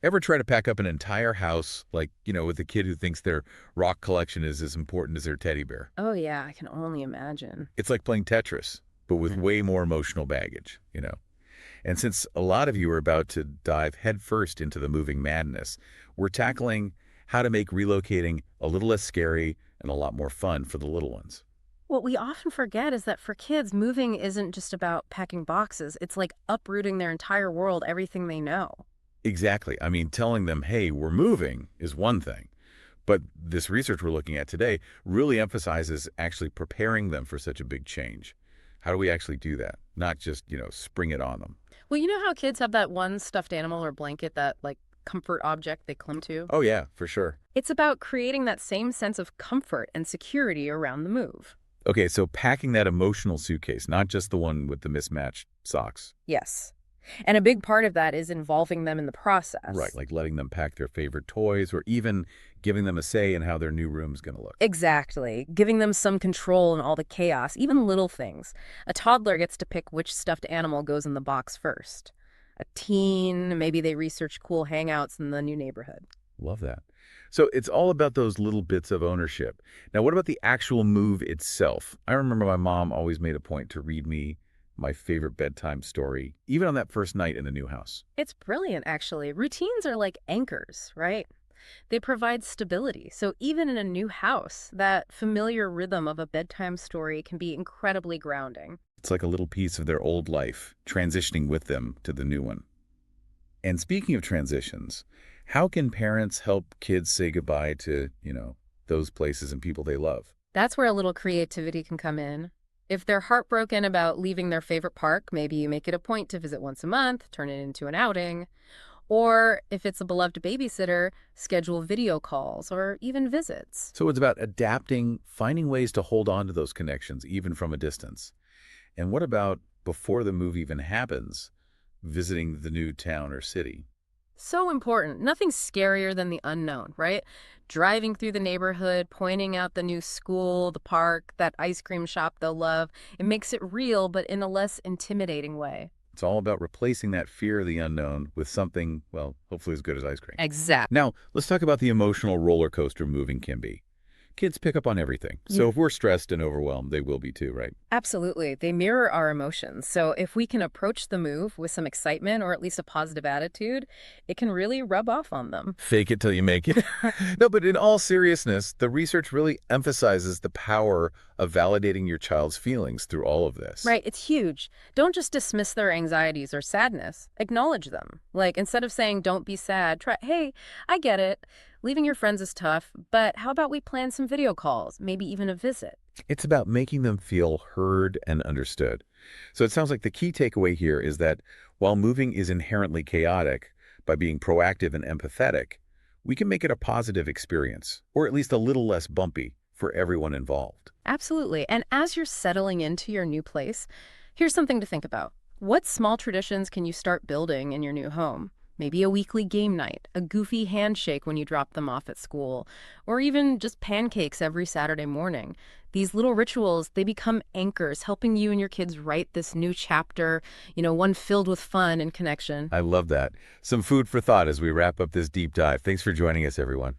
Ever try to pack up an entire house, like, with a kid who thinks their rock collection is as important as their teddy bear? Oh, yeah, I can only imagine. It's like playing Tetris, but with way more emotional baggage. And since a lot of you are about to dive headfirst into the moving madness, we're tackling how to make relocating a little less scary and a lot more fun for the little ones. What we often forget is that for kids, moving isn't just about packing boxes. It's like uprooting their entire world, everything they know. Exactly. I mean, telling them, hey, we're moving is one thing. But this research we're looking at today really emphasizes actually preparing them for such a big change. How do we actually do that? Not just spring it on them. Well, you know how kids have that one stuffed animal or blanket, that like comfort object they cling to? Oh, yeah, for sure. It's about creating that same sense of comfort and security around the move. Okay, so packing that emotional suitcase, not just the one with the mismatched socks. Yes. And a big part of that is involving them in the Right, process. like letting them pack their favorite toys or even giving them a say in how their new room's going to look. Exactly. Giving them some control in all the chaos, even little things. A toddler gets to pick which stuffed animal goes in the box first. A teen, maybe they research cool hangouts in the new neighborhood. Love that. So it's all about those little bits of ownership. Now, what about the actual move itself? I remember my mom always made a point to read me my favorite bedtime story, even on that first night in the new house. It's brilliant, actually. Routines are like anchors, right? They provide stability. So even in a new house, that familiar rhythm of a bedtime story can be incredibly grounding. It's like a little piece of their old life transitioning with them to the new one. And speaking of transitions, how can parents help kids say goodbye to those places and people they love? That's where a little creativity can come in. If they're heartbroken about leaving their favorite park, maybe you make it a point to visit once a month, turn it into an outing. Or if it's a beloved babysitter, schedule video calls or even visits. So it's about adapting, finding ways to hold on to those connections, even from a distance. And what about before the move even happens, visiting the new town or city? So important. Nothing scarier than the unknown, right? Driving through the neighborhood, pointing out the new school, the park, that ice cream shop they'll love. It makes it real, but in a less intimidating way. It's all about replacing that fear of the unknown with something, well, hopefully as good as ice cream. Exactly. Now, let's talk about the emotional roller coaster moving can be. Kids pick up on everything. Yeah. So if we're stressed and overwhelmed, they will be too, right? Absolutely. They mirror our emotions. So if we can approach the move with some excitement or at least a positive attitude, it can really rub off on them. Fake it till you make it. No, but in all seriousness, the research really emphasizes the power of validating your child's feelings through all of this. Right, it's huge. Don't just dismiss their anxieties or sadness. Acknowledge them. Like instead of saying don't be sad, try, "Hey, I get it. Leaving your friends is tough, but how about we plan some video calls, maybe even a visit?" It's about making them feel heard and understood. So it sounds like the key takeaway here is that while moving is inherently chaotic, by being proactive and empathetic, we can make it a positive experience, or at least a little less bumpy for everyone involved. Absolutely. And as you're settling into your new place, here's something to think about. What small traditions can you start building in your new home? Maybe a weekly game night, a goofy handshake when you drop them off at school, or even just pancakes every Saturday morning. These little rituals, they become anchors, helping you and your kids write this new chapter, one filled with fun and connection. I love that. Some food for thought as we wrap up this deep dive. Thanks for joining us, everyone.